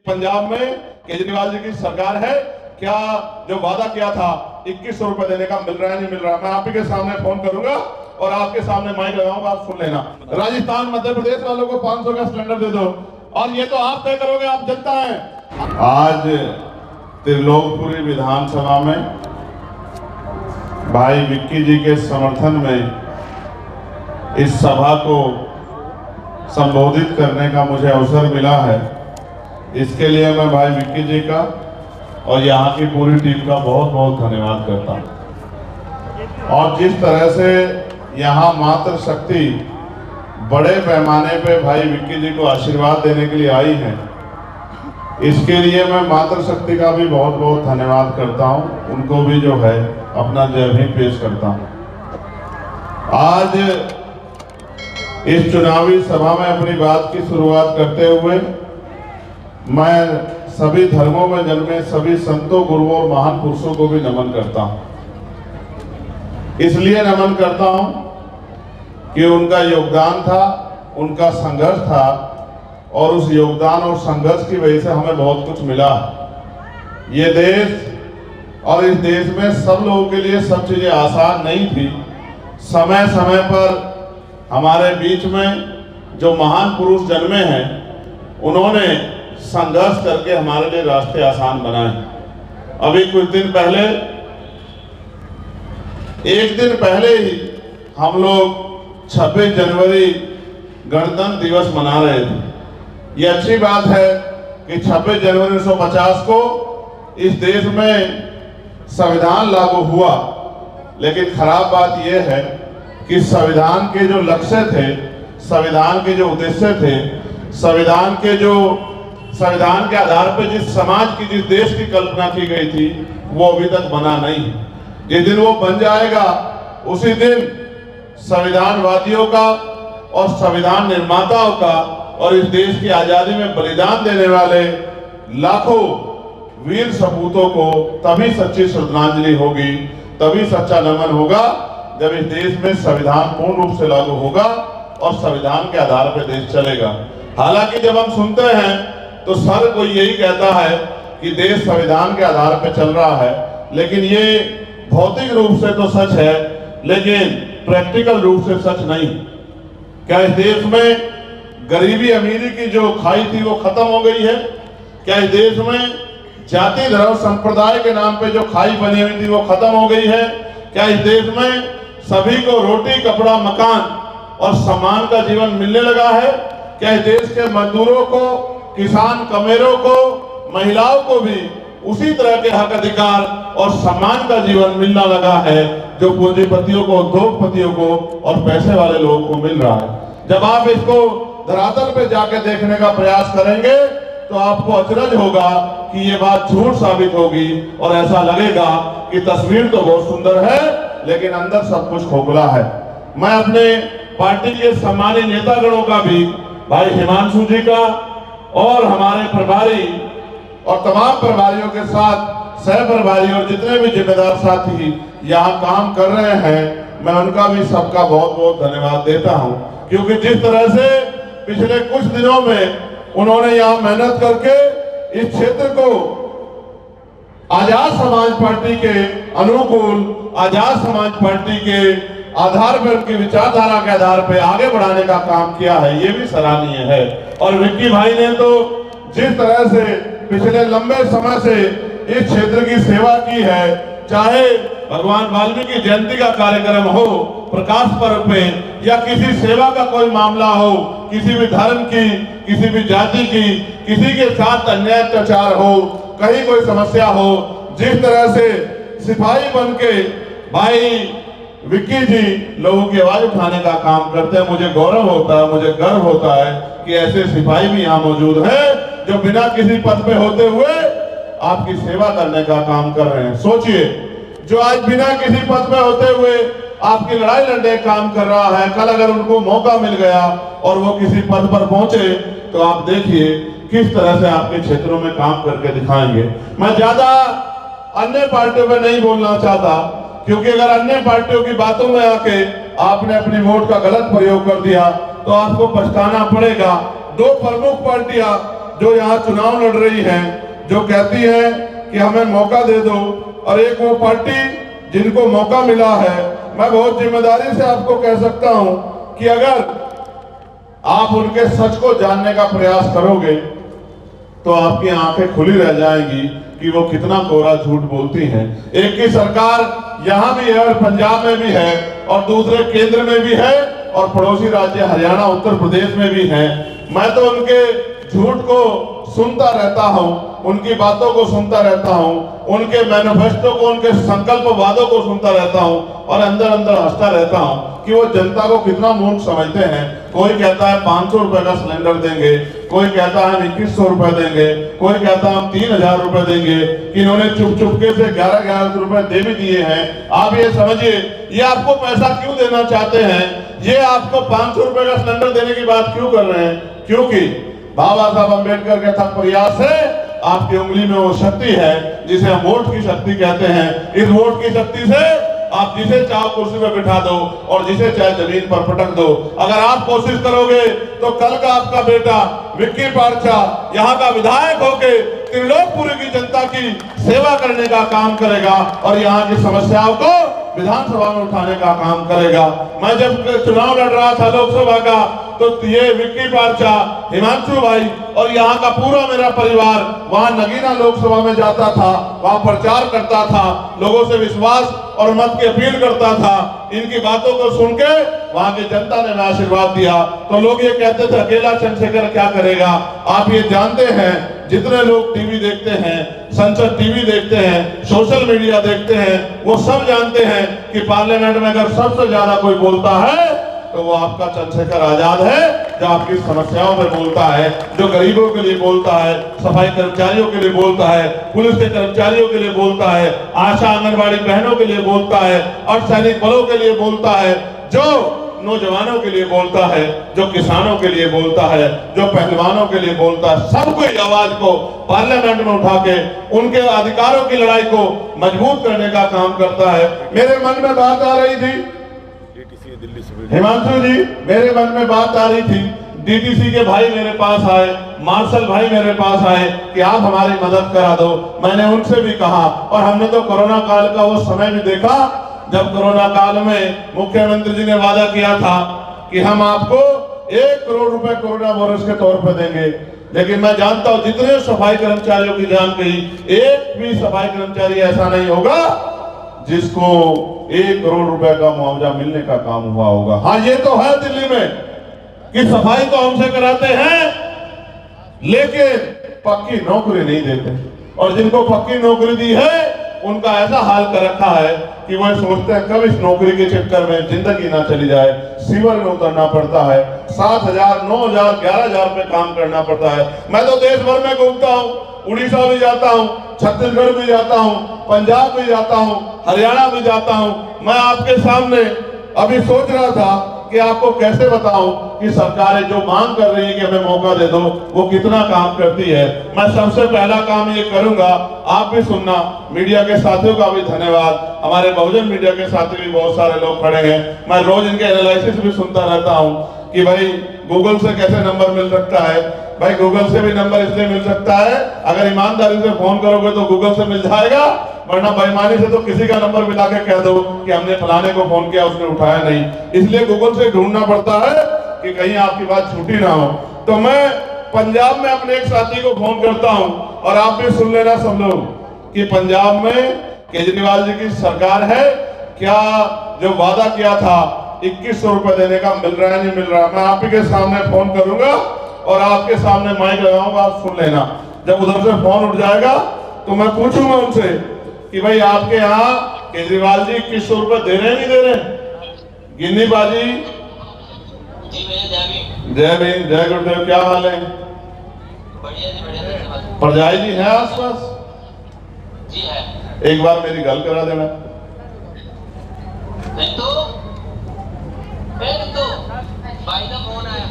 पंजाब में केजरीवाल जी की सरकार है, क्या जो वादा किया था 2100 रुपए देने का मिल रहा है नहीं मिल रहा? मैं आप ही के सामने फोन करूंगा और आपके सामने माइक लगाऊंगा, आप सुन लेना। राजस्थान मध्य प्रदेश वालों को 500 का सिलेंडर दे दो, और ये तो आप तय करोगे, आप जनता है। आज त्रिलोकपुरी विधानसभा में भाई विक्की जी के समर्थन में इस सभा को संबोधित करने का मुझे अवसर मिला है। इसके लिए मैं भाई विक्की जी का और यहाँ की पूरी टीम का बहुत बहुत धन्यवाद करता हूँ। और जिस तरह से यहाँ मातृ शक्ति बड़े पैमाने पे भाई विक्की जी को आशीर्वाद देने के लिए आई है, इसके लिए मैं मातृ शक्ति का भी बहुत बहुत धन्यवाद करता हूँ। उनको भी जो है अपना जय भी पेश करता हूँ। आज इस चुनावी सभा में अपनी बात की शुरुआत करते हुए मैं सभी धर्मों में जन्मे सभी संतों, गुरुओं और महान पुरुषों को भी नमन करता हूं। इसलिए नमन करता हूं कि उनका योगदान था, उनका संघर्ष था, और उस योगदान और संघर्ष की वजह से हमें बहुत कुछ मिला। ये देश और इस देश में सब लोगों के लिए सब चीजें आसान नहीं थी। समय समय पर हमारे बीच में जो महान पुरुष जन्मे हैं, उन्होंने संघर्ष करके हमारे लिए रास्ते आसान बनाए। अभी कुछ दिन पहले, एक दिन पहले ही हम लोग 26 जनवरी गणतंत्र दिवस मना रहे थे। ये अच्छी बात है कि 26 जनवरी 1950 को इस देश में संविधान लागू हुआ, लेकिन खराब बात यह है कि संविधान के जो लक्ष्य थे, संविधान के जो उद्देश्य थे, संविधान के आधार पर जिस समाज की, जिस देश की कल्पना की गई थी, वो अभी तक बना नहीं। जिस दिन वो बन जाएगा, उसी दिन संविधानवादियों का और संविधान निर्माताओं का और इस देश की आजादी में बलिदान देने वाले लाखों वीर सपूतों को तभी सच्ची श्रद्धांजलि होगी, तभी सच्चा नमन होगा, जब इस देश में संविधान पूर्ण रूप से लागू होगा और संविधान के आधार पर देश चलेगा। हालांकि जब हम सुनते हैं तो सर कोई यही कहता है कि देश संविधान के आधार पर चल रहा है, लेकिन ये भौतिक रूप से तो सच है, लेकिन प्रैक्टिकल रूप से सच नहीं। क्या इस देश में गरीबी अमीरी की जो खाई थी वो खत्म हो गई है? क्या इस देश में जाति धर्म संप्रदाय के नाम पे जो खाई बनी हुई थी वो खत्म हो गई है? क्या इस देश में सभी को रोटी, कपड़ा, मकान और सम्मान का जीवन मिलने लगा है? क्या इस देश के मजदूरों को, किसान कमेरों को, महिलाओं को भी उसी तरह के हक अधिकार और सम्मान का जीवन मिलना लगा है जो पूंजीपतियों को, उद्योगपतियों को और पैसे वाले लोगों को मिल रहा है? जब आप इसको धरातल पे जाके देखने का प्रयास करेंगे तो आपको अचरज होगा कि ये बात झूठ साबित होगी और ऐसा लगेगा कि तस्वीर तो बहुत सुंदर है, लेकिन अंदर सब कुछ खोखला है। मैं अपने पार्टी के सम्मानित नेतागणों का भी, भाई हिमांशु जी का और हमारे प्रभारी और तमाम प्रभारियों के साथ सह प्रभारी और जितने भी जिम्मेदार साथी यहाँ काम कर रहे हैं, मैं उनका भी सबका बहुत बहुत धन्यवाद देता हूँ। क्योंकि जिस तरह से पिछले कुछ दिनों में उन्होंने यहाँ मेहनत करके इस क्षेत्र को आजाद समाज पार्टी के अनुकूल, आजाद समाज पार्टी के आधार पर, उनकी विचारधारा के आधार पर आगे बढ़ाने का काम किया है, ये भी सराहनीय है। और विक्की भाई ने तो जिस तरह से पिछले लंबे समय से इस क्षेत्र की सेवा की है, चाहे भगवान वाल्मीकि जयंती का कार्यक्रम हो, प्रकाश पर्व पे, या किसी सेवा का कोई मामला हो, किसी भी धर्म की, किसी भी जाति की, किसी के साथ अन्याय अत्याचार हो, कहीं कोई समस्या हो, जिस तरह से सिपाही बन के भाई विक्की जी लोगों की आवाज उठाने का काम करते हैं, मुझे गौरव होता है, मुझे गर्व होता है कि ऐसे सिपाही भी यहाँ मौजूद हैं जो बिना किसी पद पे होते हुए आपकी सेवा करने का काम कर रहे हैं। सोचिए, जो आज बिना किसी पद पे होते हुए आपकी लड़ाई लड़ने का काम कर रहा है, कल अगर उनको मौका मिल गया और वो किसी पद पर पहुंचे तो आप देखिए किस तरह से आपके क्षेत्रों में काम करके दिखाएंगे। मैं ज्यादा अन्य पार्टियों में नहीं बोलना चाहता, क्योंकि अगर अन्य पार्टियों की बातों में आके आपने अपनी वोट का गलत प्रयोग कर दिया तो आपको पछताना पड़ेगा। दो प्रमुख पार्टियां जो यहाँ चुनाव लड़ रही हैं, जो कहती है कि हमें मौका दे दो, और एक वो पार्टी जिनको मौका मिला है, मैं बहुत जिम्मेदारी से आपको कह सकता हूं कि अगर आप उनके सच को जानने का प्रयास करोगे तो आपकी आंखें खुली रह जाएंगी कि वो कितना कोरा झूठ बोलती हैं। एक की सरकार यहां भी है और पंजाब में भी है और दूसरे केंद्र में भी है और पड़ोसी राज्य हरियाणा उत्तर प्रदेश में भी है। मैं तो उनके झूठ को सुनता रहता हूं, उनकी बातों को सुनता रहता हूं, उनके मैनिफेस्टो को, उनके संकल्प वादों को सुनता रहता हूं और अंदर अंदर हंसता रहता हूं कि वो जनता को कितना मूर्ख समझते हैं। कोई कहता है 500 रुपए का सिलेंडर देंगे, कोई कहता है हम 2100 रुपए देंगे, कोई कहता है हम 3000 रुपए देंगे, कि इन्होंने चुप चुपके से 11,000 रुपए दे भी दिए हैं। आप ये समझिए, ये आपको पैसा क्यों देना चाहते हैं, ये आपको 500 रुपए का सिलेंडर देने की बात क्यों कर रहे हैं? क्योंकि बाबा साहब अम्बेडकर के थक प्रयास से आपकी उंगली में वो शक्ति है जिसे हम वोट की शक्ति कहते हैं। इस वोट की शक्ति से आप जिसे चाहो कुर्सी में बिठा दो और जिसे चाहे जमीन पर पटक दो। अगर आप कोशिश करोगे तो कल का आपका बेटा विक्की पारछा यहाँ का विधायक होके त्रिलोकपुरी की जनता की सेवा करने का काम करेगा और यहाँ की समस्याओं को विधानसभा में उठाने का काम करेगा। मैं जब चुनाव लड़ रहा था लोकसभा का, तो ये विक्की पारछा, हिमांशु भाई और यहाँ का पूरा मेरा परिवार वहां नगीना लोकसभा में जाता था, वहां प्रचार करता था, लोगों से विश्वास और मत की अपील करता था। इनकी बातों को सुन के वहां की जनता ने आशीर्वाद दिया। तो लोग ये कहते थे अकेला चंद्रशेखर क्या करेगा। आप ये जानते हैं, जितने लोग टीवी देखते हैं, संसद टीवी देखते हैं, सोशल मीडिया देखते हैं, वो सब जानते हैं कि पार्लियामेंट में अगर सबसे ज्यादा कोई बोलता है तो वो आपका चंद्रशेखर आजाद है, जो आपकी समस्याओं में बोलता है, जो गरीबों के लिए बोलता है, सफाई कर्मचारियों के लिए बोलता है, पुलिस के कर्मचारियों के लिए बोलता है, आशा आंगनबाड़ी बहनों के लिए बोलता है, अर्धसैनिक बलों के लिए बोलता है, जो नौजवानों के लिए बोलता है, जो किसानों के लिए बोलता है, जो पहलवानों के लिए बोलता है। सबकी आवाज को पार्लियामेंट में उठा के उनके अधिकारों की लड़ाई को मजबूत करने का काम करता है। मेरे मन में बात आ रही थी हिमांशु जी, मेरे मन में बात आ रही थी, डीटीसी के भाई मेरे पास आए, मार्शल भाई मेरे पास आए कि आप हमारी मदद करा दो। मैंने उनसे भी कहा, और हमने तो कोरोना काल का वो समय भी देखा जब कोरोना काल में मुख्यमंत्री जी ने वादा किया था कि हम आपको 1 करोड़ रुपए कोरोना बोनस के तौर पर देंगे। लेकिन मैं जानता हूं जितने सफाई कर्मचारियों की जान गई, एक भी सफाई कर्मचारी ऐसा नहीं होगा जिसको 1 करोड़ रुपए का मुआवजा मिलने का काम हुआ होगा। हाँ, ये तो है दिल्ली में कि सफाई तो हमसे कराते हैं लेकिन पक्की नौकरी नहीं देते, और जिनको पक्की नौकरी दी है उनका ऐसा हाल कर रखा है कि वह सोचते हैं कब इस नौकरी के चक्कर में जिंदगी ना चली जाए। सीवर में उतरना पड़ता है, 7,000, 9,000, 11,000 पे काम करना पड़ता है। मैं तो देश भर में घूमता हूँ, उड़ीसा भी जाता हूँ, छत्तीसगढ़ भी जाता हूँ, पंजाब भी जाता हूँ, हरियाणा भी जाता हूँ। मैं आपके सामने अभी सोच रहा था कि आपको कैसे बताऊं कि सरकारें जो मांग कर रही है कि हमें मौका दे दो, वो कितना काम करती है। मैं सबसे पहला काम ये करूंगा, आप भी सुनना, मीडिया के साथियों का भी धन्यवाद, हमारे बहुजन मीडिया के साथी भी बहुत सारे लोग खड़े हैं। मैं रोज इनके एनालिसिस भी सुनता रहता हूं कि भाई गूगल से कैसे नंबर मिल सकता है। भाई गूगल से भी नंबर इसलिए मिल सकता है, अगर ईमानदारी से फोन करोगे तो गूगल से मिल जाएगा, वरना बेईमानी से तो किसी का नंबर मिला के कह दो कि हमने फलाने को फोन किया, उसने उठाया नहीं। इसलिए गूगल से ढूंढना पड़ता है कि कहीं आपकी बात छूटी ना हो। तो मैं पंजाब में अपने एक साथी को फोन करता हूं, और आप भी सुन लेना सब लोग, कि पंजाब में केजरीवाल जी की सरकार है, क्या जो वादा किया था 2100 रुपए देने का मिल रहा है नहीं मिल रहा। मैं आप ही के सामने फोन करूंगा और आपके सामने माइक लगाऊंगा, आप सुन लेना। जब उधर से फोन उठ जाएगा तो मैं पूछूंगा उनसे कि भाई आपके यहाँ केजरीवाल जी 2100 रुपए दे रहे नहीं दे रहे। गिन्नी बाजी, जय भीम, जय गुरुदेव, क्या हाल है? परजाई जी है आसपास? जी है। एक बार मेरी गल करा देना। भाई का फोन आया।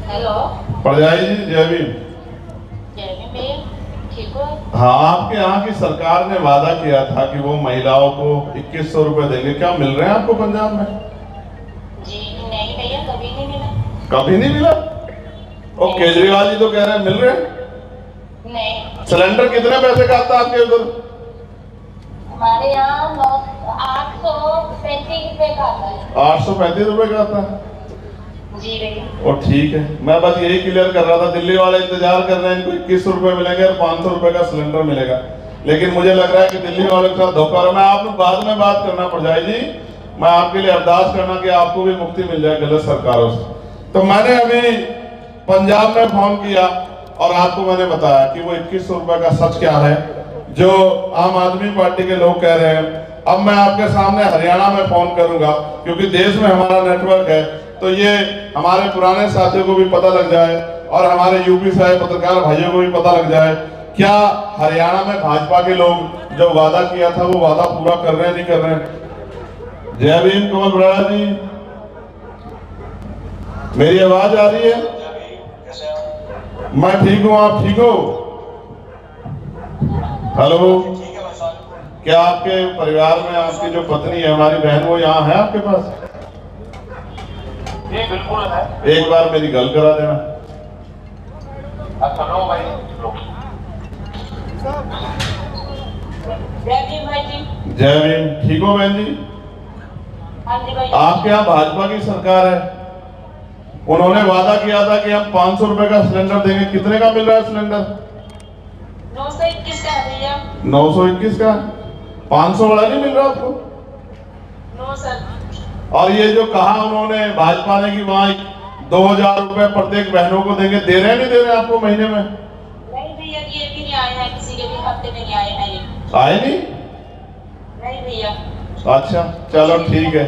हेलो, परजाई जी, जय भीम। जय भीम भैया, ठीक हो? हाँ, आपके यहाँ की सरकार ने वादा किया था कि वो महिलाओं को 2100 रुपए देंगे, क्या मिल रहे हैं आपको पंजाब में? जी नहीं भैया, कभी नहीं मिला। कभी नहीं मिला? और केजरीवाल जी तो कह रहे हैं मिल रहे हैं। नहीं, सिलेंडर कितने पैसे का आता है आपके उधर? हमारे यहाँ 835 रुपए का आता है। 835 रुपए का आता है। जी भैया। और ठीक है, मैं बस यही क्लियर कर रहा था। दिल्ली वाले इंतजार कर रहे हैं इनको 21 रुपए मिलेंगे और 500 रुपए का सिलेंडर मिलेगा, लेकिन मुझे लग रहा है कि दिल्ली वालों के साथ धोखा हो रहा है। मैं आप लोग बाद में बात करना पड़ जाए जी, मैं आपके लिए अरदास करना कि आपको भी मुक्ति मिल जाए गलत सरकारों से। तो मैंने अभी पंजाब में फोन किया और आपको मैंने बताया कि वो 21 रुपए का सच क्या है जो आम आदमी पार्टी के लोग कह रहे हैं। अब मैं आपके सामने हरियाणा में फोन करूंगा, क्योंकि देश में हमारा नेटवर्क है, तो ये हमारे पुराने साथियों को भी पता लग जाए और हमारे यूपी से आए पत्रकार भाइयों को भी पता लग जाए क्या हरियाणा में भाजपा के लोग जो वादा किया था वो वादा पूरा कर रहे हैं नहीं कर रहे हैं। जय भीम कमल बराड़ा जी, मेरी आवाज आ रही है? मैं ठीक हूँ, आप ठीक हो? हेलो, क्या आपके परिवार में आपकी जो पत्नी है, हमारी बहन, वो यहाँ है आपके पास? जी बिल्कुल है। एक बार मेरी गल करा देना। अच्छा लो भाई लो। जय भीम भाई जी। जय भीम, ठीक हो बहन जी? हाँ जी भाई। आपके यहाँ भाजपा की सरकार है, उन्होंने वादा किया था कि हम 500 रुपए का सिलेंडर देंगे। कितने का मिल रहा है सिलेंडर? 921 का है भैया। 921 का? 500 वाला नहीं मिल रहा आपको? No sir. और ये जो कहा उन्होंने भाजपा ने कि वहाँ 2000 रुपए प्रत्येक बहनों को देंगे, दे रहे नहीं दे रहे आपको महीने में? नहीं भैया, ये भी नहीं आए हैं, किसी के भी हफ्ते में नहीं आए हैं ये। आए नहीं? नहीं भैया। अच्छा चलो ठीक है,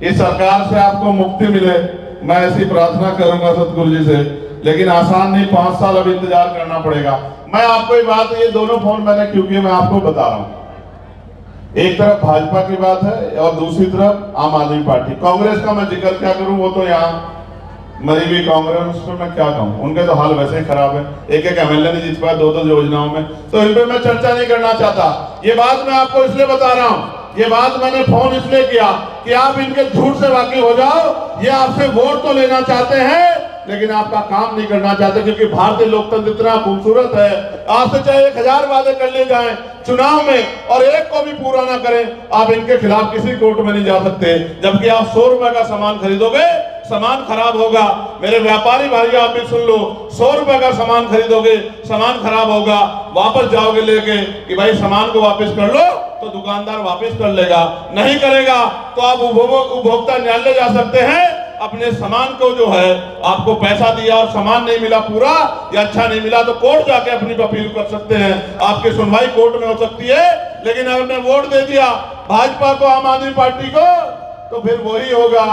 इस सरकार से आपको मुक्ति मिले, मैं ऐसी प्रार्थना करूंगा सतगुरु जी से। लेकिन आसान नहीं, 5 साल अब इंतजार करना पड़ेगा। मैं आपको ये बात, ये दोनों फोन मैंने क्योंकि मैं आपको बता रहा हूँ, एक तरफ भाजपा की बात है और दूसरी तरफ आम आदमी पार्टी। कांग्रेस का मैं जिक्र क्या करूं, वो तो यहाँ मरी हुई कांग्रेस पर मैं क्या कहूं, उनके तो हाल वैसे ही खराब है। एक एक एमएलए नहीं जीत पाया 2-2 योजनाओं में, तो इन पे मैं चर्चा नहीं करना चाहता। ये बात मैं आपको इसलिए बता रहा हूं, ये बात मैंने फोन इसलिए किया कि आप इनके झूठ से वाकिफ हो जाओ। ये आपसे वोट तो लेना चाहते हैं लेकिन आपका काम नहीं करना चाहते, क्योंकि भारतीय लोकतंत्र इतना खूबसूरत है, आपसे चाहे 1000 वादे कर ले जाएं चुनाव में और एक को भी पूरा ना करें, आप इनके खिलाफ किसी कोर्ट में नहीं जा सकते। जबकि आप 100 रुपए का सामान खरीदोगे, सामान खराब होगा। मेरे व्यापारी भाई आप भी सुन लो, 100 रुपए का सामान खरीदोगे, सामान खराब होगा, वापस जाओगे लेके कि भाई सामान को वापस कर लो, तो दुकानदार वापस कर लेगा। नहीं करेगा तो आप उपभोक्ता न्यायालय जा सकते हैं। अपने सामान को जो है आपको पैसा दिया और सामान नहीं मिला पूरा या अच्छा नहीं मिला, तो कोर्ट जाके अपनी अपील कर सकते हैं, आपकी सुनवाई कोर्ट में हो सकती है। लेकिन अगर ने वोट दे दिया भाजपा को, आम आदमी पार्टी को, तो फिर वही होगा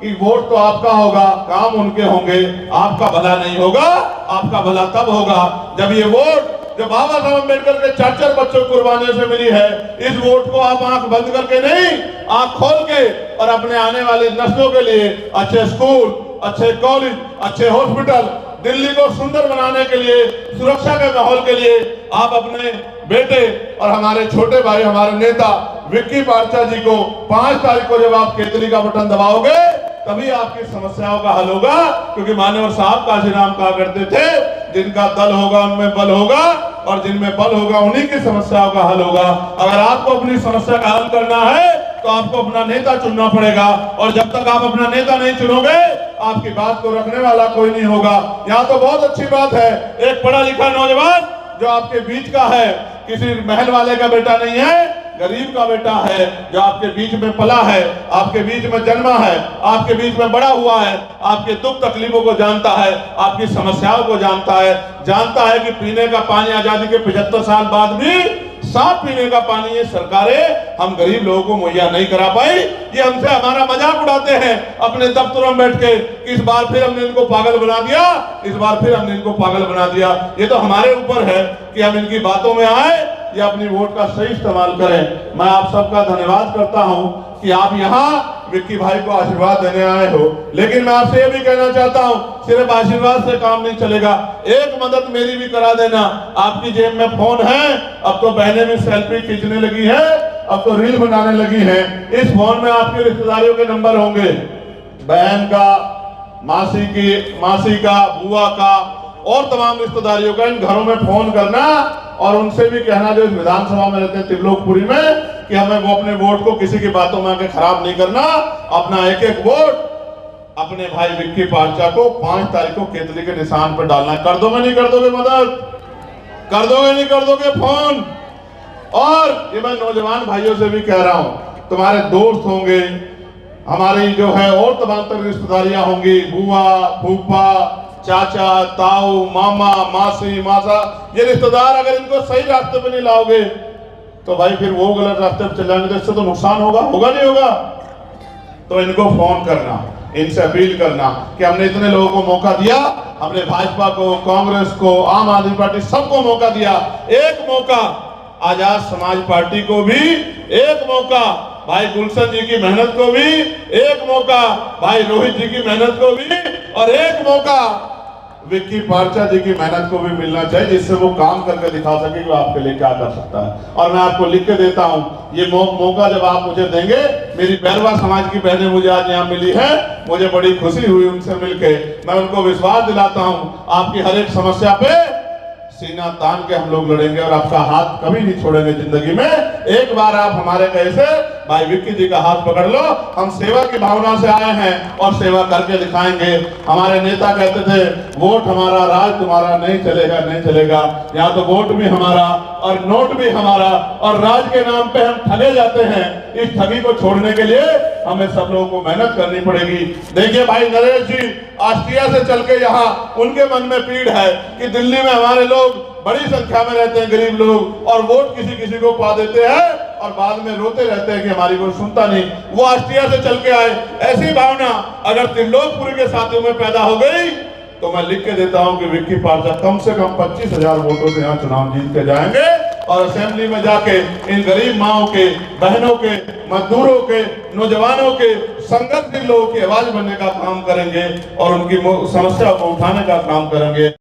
कि वोट तो आपका होगा, काम उनके होंगे, आपका भला नहीं होगा। आपका भला तब होगा जब ये वोट जो बाबा साहब अम्बेडकर के 4-4 बच्चों को कुर्बानियों से मिली है, इस वोट को आप आंख बंद करके नहीं, आंख खोल के और अपने आने वाली नस्लों के लिए अच्छे स्कूल, अच्छे कॉलेज, अच्छे हॉस्पिटल, दिल्ली को सुंदर बनाने के लिए, सुरक्षा के माहौल के लिए आप अपने बेटे और हमारे छोटे भाई, हमारे नेता विक्की बारचा जी को 5 तारीख को जब आप केतली का बटन दबाओगे, तभी आपकी समस्याओं का हल होगा। क्योंकि मान्यवर साहब काशीराम कहा करते थे, जिनका दल होगा उनमें बल होगा और जिनमें बल होगा उन्हीं की समस्याओं का हल होगा। अगर आपको अपनी समस्या का हल करना है तो आपको अपना नेता चुनना पड़ेगा, और जब तक आप अपना नेता नहीं चुनोगे आपकी बात को रखने वाला कोई नहीं होगा। यहाँ तो बहुत अच्छी बात है, एक पढ़ा लिखा नौजवान जो आपके बीच का है, किसी महल वाले का बेटा नहीं है, गरीब का बेटा है, जो आपके बीच में पला है, आपके बीच में जन्मा है, आपके बीच में बड़ा हुआ है, आपके दुख तकलीफों को जानता है, आपकी समस्याओं को जानता है कि पीने का पानी आजादी के 75 साल बाद भी साफ पीने का पानी ये सरकारें हम गरीब लोगों को मुहैया नहीं करा पाई। ये हमसे हमारा मजाक उड़ाते हैं अपने दफ्तरों में बैठ के, इस बार फिर हमने इनको पागल बना दिया, इस बार फिर हमने इनको पागल बना दिया। ये तो हमारे ऊपर है कि हम इनकी बातों में आए या अपनी वोट का सही इस्तेमाल करें। मैं आप सबका धन्यवाद करता हूं कि आप यहाँ विक्की भाई को आशीर्वाद देने आए हो, लेकिन मैं आपसे ये भी कहना चाहता हूं, सिर्फ आशीर्वाद से काम नहीं चलेगा, एक मदद मेरी भी करा देना। आपकी जेब में फोन है, अब तो बहनें भी सेल्फी खींचने लगी है, अब तो रील बनाने लगी है। इस फोन में आपके रिश्तेदारियों के नंबर होंगे, बहन का, मासी का, बुआ का और तमाम रिश्तेदारियों का इन घरों में फोन करना और उनसे भी कहना जो इस विधानसभा में रहते हैं त्रिलोकपुरी में, कि हमें वो अपने वोट को किसी की बातों में आके खराब नहीं करना, अपना एक एक वोट अपने भाई विक्की पार्चा को 5 तारीख को केतली के निशान पर डालना। कर दोगे नहीं कर दोगे मदद? कर दोगे नहीं कर दोगे फोन? और ये मैं नौजवान भाइयों से भी कह रहा हूं, तुम्हारे दोस्त होंगे, हमारी जो है और तमाम तरह रिश्तेदारियां होंगी, बुआ, फूफा, चाचा, ताऊ, मामा, मासी, मासा, ये रिश्तेदार अगर इनको सही रास्ते पे नहीं लाओगे तो भाई फिर वो गलत रास्ते पे चल जाएंगे, तो इससे तो नुकसान होगा नहीं होगा? तो इनको फोन करना, इनसे अपील करना कि हमने इतने लोगों को मौका दिया, हमने भाजपा को, कांग्रेस को, आम आदमी पार्टी सबको मौका दिया, एक मौका आजाद समाज पार्टी को भी, एक मौका भाई गुलशन जी की मेहनत को भी, एक मौका भाई रोहित जी की मेहनत को भी, और एक मौका विक्की पार्चा जी की मेहनत को भी मिलना चाहिए, जिससे वो काम करके दिखा सके कि वो आपके लिए क्या कर सकता है। और मैं आपको लिख के देता हूं, ये मौका जब आप मुझे देंगे, मेरी बैरवा समाज की बहनें मुझे आज यहाँ मिली है, मुझे बड़ी खुशी हुई उनसे मिलके। मैं उनको विश्वास दिलाता हूं, आपकी हर एक समस्या पे सीना तान के हम लोग लड़ेंगे और आपका हाथ कभी नहीं छोड़ेंगे जिंदगी में। एक बार आप हमारे कैसे भाई विक्की जी का हाथ पकड़ लो, हम सेवा की भावना से आए हैं और सेवा करके दिखाएंगे। हमारे नेता कहते थे वोट हमारा, राज तुम्हारा, नहीं चलेगा नहीं चलेगा। यहाँ तो वोट भी हमारा और नोट भी हमारा, और राज के नाम पे हम ठगे जाते हैं। इस ठगी को छोड़ने के लिए हमें सब लोगों को मेहनत करनी पड़ेगी। देखिए भाई नरेश जी ऑस्ट्रिया से चल के यहाँ, उनके मन में पीड़ है कि दिल्ली में हमारे लोग बड़ी संख्या में रहते हैं, गरीब लोग, और वोट किसी किसी को पा देते हैं और बाद में रोते रहते हैं कि हमारी कोई सुनता नहीं। वो ऑस्ट्रिया से चल के आए। ऐसी भावना अगर त्रिलोकपुरी के साथियों में पैदा हो गई तो मैं लिख के देता हूं कि विक्की पार्चा कम से कम 25,000 वोटों से यहाँ चुनाव जीत के जाएंगे और असेंबली में जाके इन गरीब माओं के, बहनों के, मजदूरों के, नौजवानों के, संघर्षशील लोगों की आवाज बनने का काम करेंगे और उनकी समस्या को उठाने का काम करेंगे।